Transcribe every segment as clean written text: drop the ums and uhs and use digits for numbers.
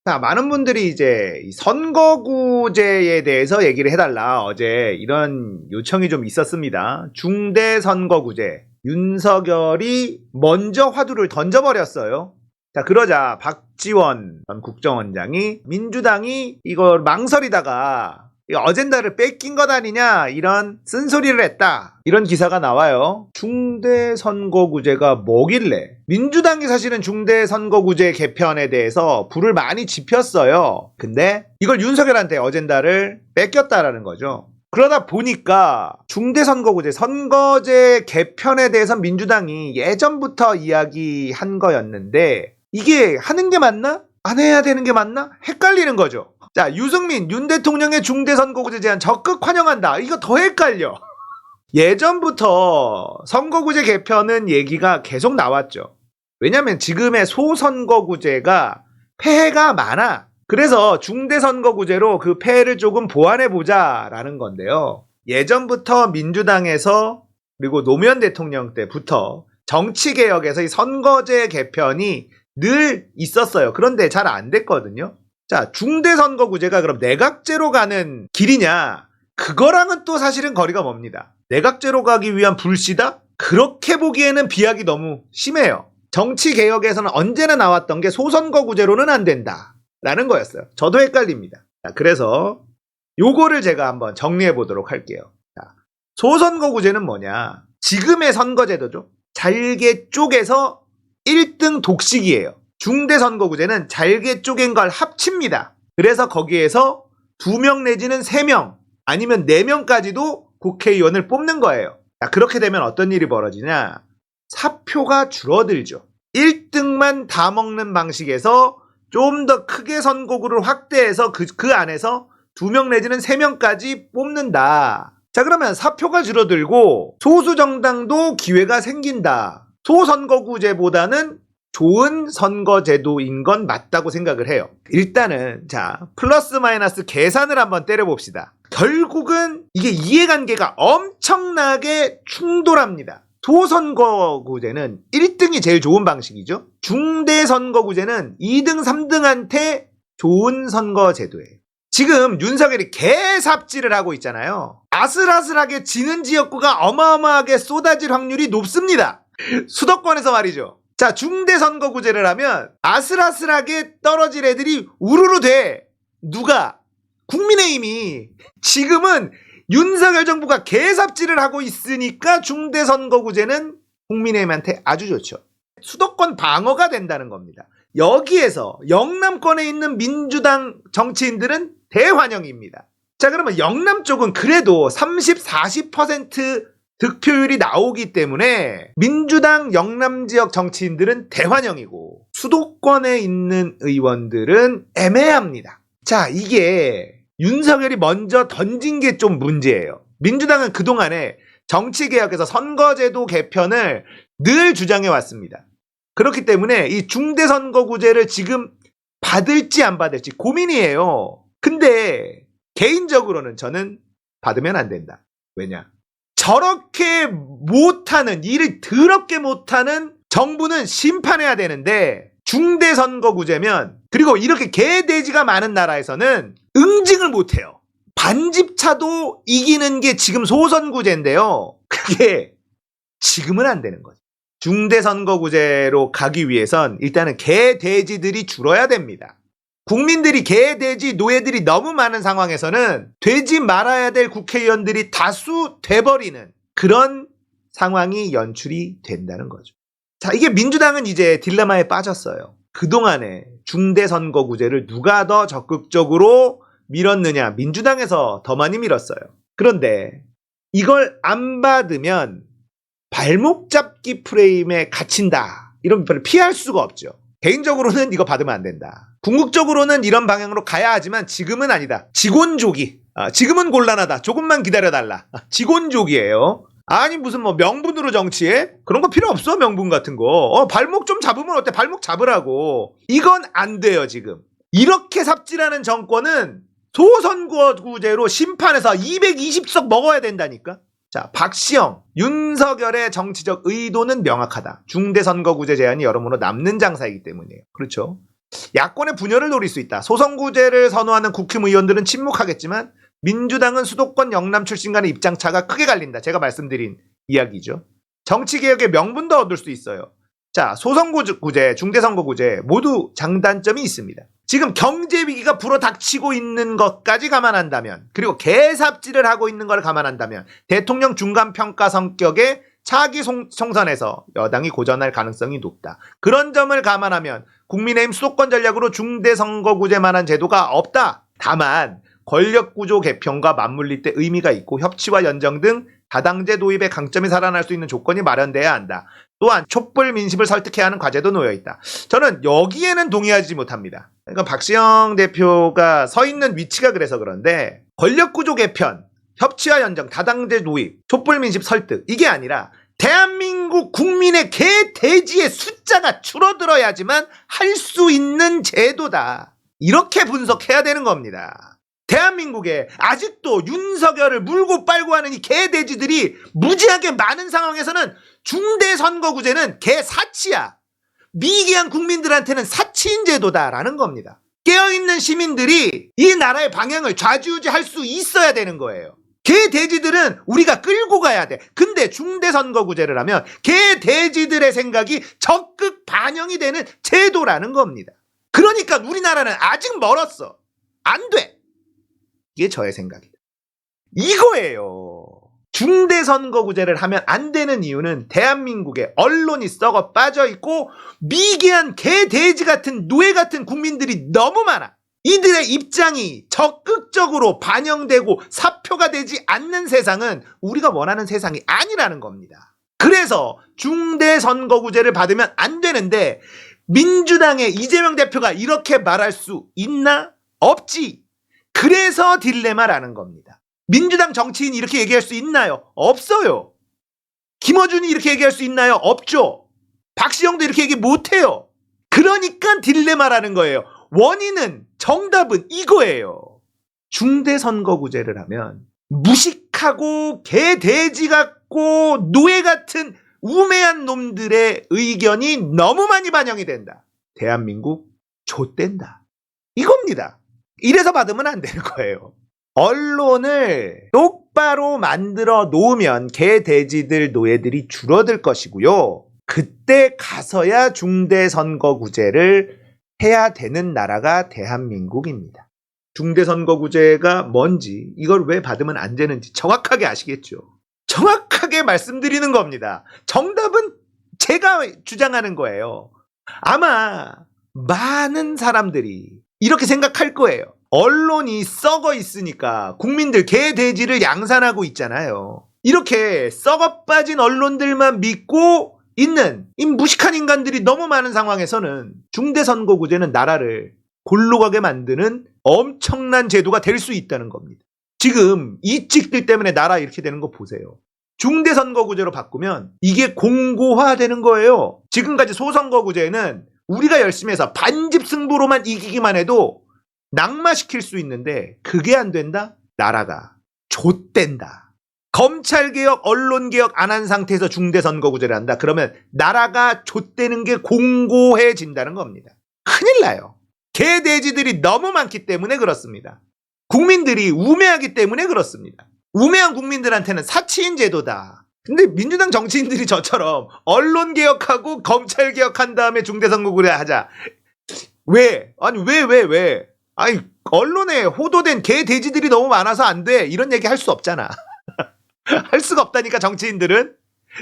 자, 많은 분들이 이제 선거구제에 대해서 얘기를 해달라, 어제 이런 요청이 좀 있었습니다. 중대선거구제, 윤석열이 먼저 화두를 던져버렸어요. 자, 그러자 박지원 전 국정원장이 민주당이 이걸 망설이다가 어젠다를 뺏긴 것 아니냐, 이런 쓴소리를 했다, 이런 기사가 나와요. 중대선거구제가 뭐길래? 민주당이 사실은 중대선거구제 개편에 대해서 불을 많이 지폈어요. 근데 이걸 윤석열한테 어젠다를 뺏겼다라는 거죠. 그러다 보니까 중대선거구제, 선거제 개편에 대해서 민주당이 예전부터 이야기한 거였는데, 이게 하는 게 맞나? 안 해야 되는 게 맞나? 헷갈리는 거죠. 자, 유승민 윤 대통령의 중대선거구제 제안 적극 환영한다. 이거 더 헷갈려. 예전부터 선거구제 개편은 얘기가 계속 나왔죠. 왜냐면 지금의 소선거구제가 폐해가 많아. 그래서 중대선거구제로 그 폐해를 조금 보완해보자 라는 건데요. 예전부터 민주당에서, 그리고 노무현 대통령 때부터 정치개혁에서 이 선거제 개편이 늘 있었어요. 그런데 잘 안 됐거든요. 자, 중대선거구제가 그럼 내각제로 가는 길이냐? 그거랑은 또 사실은 거리가 멉니다. 내각제로 가기 위한 불씨다? 그렇게 보기에는 비약이 너무 심해요. 정치개혁에서는 언제나 나왔던 게 소선거구제로는 안 된다 라는 거였어요. 저도 헷갈립니다. 자, 그래서 요거를 제가 한번 정리해 보도록 할게요. 자, 소선거구제는 뭐냐? 지금의 선거제도죠. 잘게 쪼개서 1등 독식이에요. 중대선거구제는 잘게 쪼갠 걸 합칩니다. 그래서 거기에서 2명 내지는 3명, 아니면 4명까지도 국회의원을 뽑는 거예요. 자, 그렇게 되면 어떤 일이 벌어지냐? 사표가 줄어들죠. 1등만 다 먹는 방식에서 좀 더 크게 선거구를 확대해서 그 안에서 2명 내지는 3명까지 뽑는다. 자, 그러면 사표가 줄어들고 소수정당도 기회가 생긴다. 소선거구제보다는 좋은 선거제도인 건 맞다고 생각을 해요. 일단은 자, 플러스 마이너스 계산을 한번 때려봅시다. 결국은 이게 이해관계가 엄청나게 충돌합니다. 소선거구제는 1등이 제일 좋은 방식이죠. 중대선거구제는 2등, 3등한테 좋은 선거제도예요. 지금 윤석열이 개삽질을 하고 있잖아요. 아슬아슬하게 지는 지역구가 어마어마하게 쏟아질 확률이 높습니다. 수도권에서 말이죠. 자, 중대선거구제를 하면 아슬아슬하게 떨어질 애들이 우르르 돼. 누가? 국민의힘이. 지금은 윤석열 정부가 개삽질을 하고 있으니까 중대선거구제는 국민의힘한테 아주 좋죠. 수도권 방어가 된다는 겁니다. 여기에서 영남권에 있는 민주당 정치인들은 대환영입니다. 자, 그러면 영남 쪽은 그래도 30, 40% 득표율이 나오기 때문에 민주당 영남 지역 정치인들은 대환영이고, 수도권에 있는 의원들은 애매합니다. 자, 이게 윤석열이 먼저 던진 게 좀 문제예요. 민주당은 그동안에 정치개혁에서 선거제도 개편을 늘 주장해 왔습니다. 그렇기 때문에 이 중대선거구제를 지금 받을지 안 받을지 고민이에요. 근데 개인적으로는 저는 받으면 안 된다. 왜냐? 저렇게 못하는, 일을 더럽게 못하는 정부는 심판해야 되는데, 중대선거구제면, 그리고 이렇게 개돼지가 많은 나라에서는 응징을 못해요. 반집차도 이기는 게 지금 소선구제인데요. 그게 지금은 안 되는 거죠. 중대선거구제로 가기 위해선 일단은 개돼지들이 줄어야 됩니다. 국민들이 개, 돼지, 노예들이 너무 많은 상황에서는 되지 말아야 될 국회의원들이 다수 돼버리는 그런 상황이 연출이 된다는 거죠. 자, 이게 민주당은 이제 딜레마에 빠졌어요. 그동안에 중대선거구제를 누가 더 적극적으로 밀었느냐? 민주당에서 더 많이 밀었어요. 그런데 이걸 안 받으면 발목 잡기 프레임에 갇힌다, 이런 비판을 피할 수가 없죠. 개인적으로는 이거 받으면 안 된다. 궁극적으로는 이런 방향으로 가야 하지만 지금은 아니다. 직원족이. 지금은 곤란하다. 조금만 기다려달라. 직원족이에요. 아니 무슨 뭐 명분으로 정치해? 그런 거 필요 없어. 명분 같은 거. 발목 좀 잡으면 어때? 발목 잡으라고. 이건 안 돼요 지금. 이렇게 삽질하는 정권은 소선거구제로 심판해서 220석 먹어야 된다니까. 자, 박시영, 윤석열의 정치적 의도는 명확하다. 중대선거구제 제한이 여러모로 남는 장사이기 때문이에요. 그렇죠. 야권의 분열을 노릴 수 있다. 소선구제를 선호하는 국힘의원들은 침묵하겠지만 민주당은 수도권 영남 출신 간의 입장차가 크게 갈린다. 제가 말씀드린 이야기죠. 정치개혁의 명분도 얻을 수 있어요. 자, 소선구제, 중대선거구제 모두 장단점이 있습니다. 지금 경제위기가 불어닥치고 있는 것까지 감안한다면, 그리고 개삽질을 하고 있는 걸 감안한다면 대통령 중간평가 성격의 차기 총선에서 여당이 고전할 가능성이 높다. 그런 점을 감안하면 국민의힘 수도권 전략으로 중대선거구제만한 제도가 없다. 다만 권력구조 개편과 맞물릴 때 의미가 있고 협치와 연정 등 다당제 도입의 강점이 살아날 수 있는 조건이 마련돼야 한다. 또한 촛불 민심을 설득해야 하는 과제도 놓여있다. 저는 여기에는 동의하지 못합니다. 그러니까 박시영 대표가 서 있는 위치가 그래서 그런데 권력구조 개편, 협치와 연정, 다당제 도입, 촛불 민심 설득 이게 아니라 대한민국 국민의 개돼지의 숫자가 줄어들어야지만 할 수 있는 제도다. 이렇게 분석해야 되는 겁니다. 대한민국에 아직도 윤석열을 물고 빨고 하는 이 개돼지들이 무지하게 많은 상황에서는 중대선거구제는 개사치야. 미개한 국민들한테는 사치인 제도다라는 겁니다. 깨어있는 시민들이 이 나라의 방향을 좌지우지할 수 있어야 되는 거예요. 개돼지들은 우리가 끌고 가야 돼. 근데 중대선거구제를 하면 개돼지들의 생각이 적극 반영이 되는 제도라는 겁니다. 그러니까 우리나라는 아직 멀었어. 안 돼. 이게 저의 생각이다. 이거예요. 중대선거구제를 하면 안 되는 이유는 대한민국에 언론이 썩어 빠져있고 미개한 개돼지 같은 노예 같은 국민들이 너무 많아. 이들의 입장이 적극적으로 반영되고 사표가 되지 않는 세상은 우리가 원하는 세상이 아니라는 겁니다. 그래서 중대선거구제를 받으면 안 되는데 민주당의 이재명 대표가 이렇게 말할 수 있나? 없지. 그래서 딜레마라는 겁니다. 민주당 정치인이 이렇게 얘기할 수 있나요? 없어요. 김어준이 이렇게 얘기할 수 있나요? 없죠. 박시영도 이렇게 얘기 못해요. 그러니까 딜레마라는 거예요. 원인은, 정답은 이거예요. 중대선거구제를 하면 무식하고 개돼지 같고 노예 같은 우매한 놈들의 의견이 너무 많이 반영이 된다. 대한민국 좆된다. 이겁니다. 이래서 받으면 안 되는 거예요. 언론을 똑바로 만들어 놓으면 개돼지들 노예들이 줄어들 것이고요. 그때 가서야 중대선거구제를 해야 되는 나라가 대한민국입니다. 중대선거구제가 뭔지, 이걸 왜 받으면 안 되는지 정확하게 아시겠죠? 정확하게 말씀드리는 겁니다. 정답은 제가 주장하는 거예요. 아마 많은 사람들이 이렇게 생각할 거예요. 언론이 썩어 있으니까 국민들 개돼지를 양산하고 있잖아요. 이렇게 썩어 빠진 언론들만 믿고 있는 이 무식한 인간들이 너무 많은 상황에서는 중대선거구제는 나라를 골로 가게 만드는 엄청난 제도가 될 수 있다는 겁니다. 지금 이 찍들 때문에 나라 이렇게 되는 거 보세요. 중대선거구제로 바꾸면 이게 공고화되는 거예요. 지금까지 소선거구제는 우리가 열심히 해서 반집승부로만 이기기만 해도 낙마시킬 수 있는데 그게 안 된다? 나라가 좆된다. 검찰개혁, 언론개혁 안 한 상태에서 중대선거구제를 한다. 그러면 나라가 좆되는 게 공고해진다는 겁니다. 큰일 나요. 개돼지들이 너무 많기 때문에 그렇습니다. 국민들이 우매하기 때문에 그렇습니다. 우매한 국민들한테는 사치인 제도다. 근데 민주당 정치인들이 저처럼 언론개혁하고 검찰개혁한 다음에 중대선거구제 하자. 왜? 아니 왜? 아니 언론에 호도된 개돼지들이 너무 많아서 안 돼. 이런 얘기 할 수 없잖아. 할 수가 없다니까 정치인들은.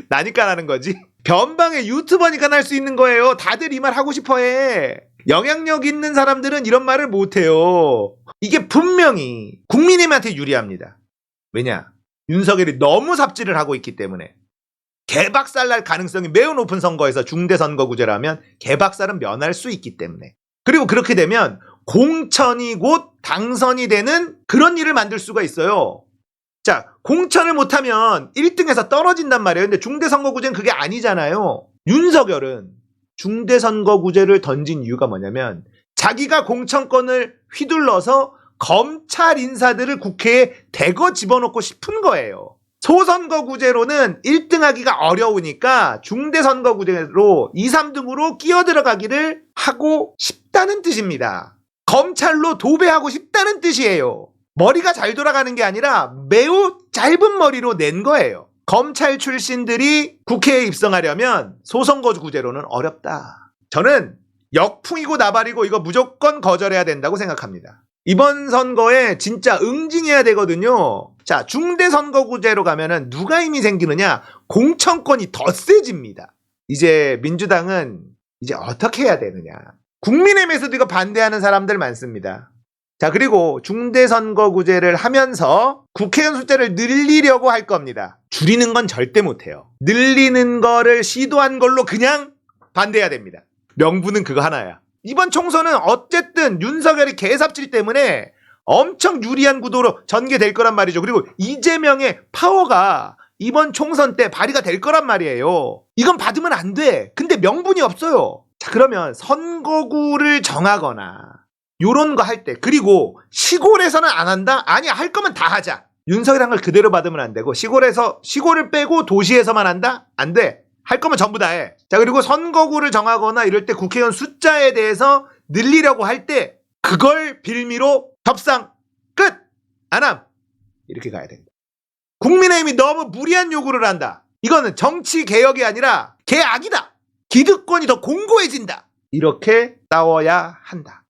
나니까 하는 거지. 변방의 유튜버니까 할 수 있는 거예요. 다들 이 말 하고 싶어 해. 영향력 있는 사람들은 이런 말을 못 해요. 이게 분명히 국민의힘한테 유리합니다. 왜냐? 윤석열이 너무 삽질을 하고 있기 때문에. 개박살 날 가능성이 매우 높은 선거에서 중대선거구제라면 개박살은 면할 수 있기 때문에. 그리고 그렇게 되면 공천이 곧 당선이 되는 그런 일을 만들 수가 있어요. 자, 공천을 못하면 1등에서 떨어진단 말이에요. 근데 중대선거구제는 그게 아니잖아요. 윤석열은 중대선거구제를 던진 이유가 뭐냐면 자기가 공천권을 휘둘러서 검찰 인사들을 국회에 대거 집어넣고 싶은 거예요. 소선거구제로는 1등하기가 어려우니까 중대선거구제로 2, 3등으로 끼어들어가기를 하고 싶다는 뜻입니다. 검찰로 도배하고 싶다는 뜻이에요. 머리가 잘 돌아가는 게 아니라 매우 짧은 머리로 낸 거예요. 검찰 출신들이 국회에 입성하려면 소선거구제로는 어렵다. 저는 역풍이고 나발이고 이거 무조건 거절해야 된다고 생각합니다. 이번 선거에 진짜 응징해야 되거든요. 자, 중대선거구제로 가면은 누가 힘이 생기느냐? 공천권이 더 세집니다. 이제 민주당은 이제 어떻게 해야 되느냐? 국민의힘에서도 이거 반대하는 사람들 많습니다. 자, 그리고 중대선거구제를 하면서 국회의원 숫자를 늘리려고 할 겁니다. 줄이는 건 절대 못해요. 늘리는 거를 시도한 걸로 그냥 반대해야 됩니다. 명분은 그거 하나야. 이번 총선은 어쨌든 윤석열이 개삽질 때문에 엄청 유리한 구도로 전개될 거란 말이죠. 그리고 이재명의 파워가 이번 총선 때 발휘가 될 거란 말이에요. 이건 받으면 안 돼. 근데 명분이 없어요. 자, 그러면 선거구를 정하거나 요런 거 할 때, 그리고 시골에서는 안 한다? 아니야, 할 거면 다 하자. 윤석열 한 걸 그대로 받으면 안 되고, 시골을 빼고 도시에서만 한다? 안 돼. 할 거면 전부 다 해. 자, 그리고 선거구를 정하거나 이럴 때 국회의원 숫자에 대해서 늘리려고 할 때 그걸 빌미로 협상 끝! 안함! 이렇게 가야 된다. 국민의힘이 너무 무리한 요구를 한다. 이거는 정치 개혁이 아니라 개악이다. 기득권이 더 공고해진다. 이렇게 싸워야 한다.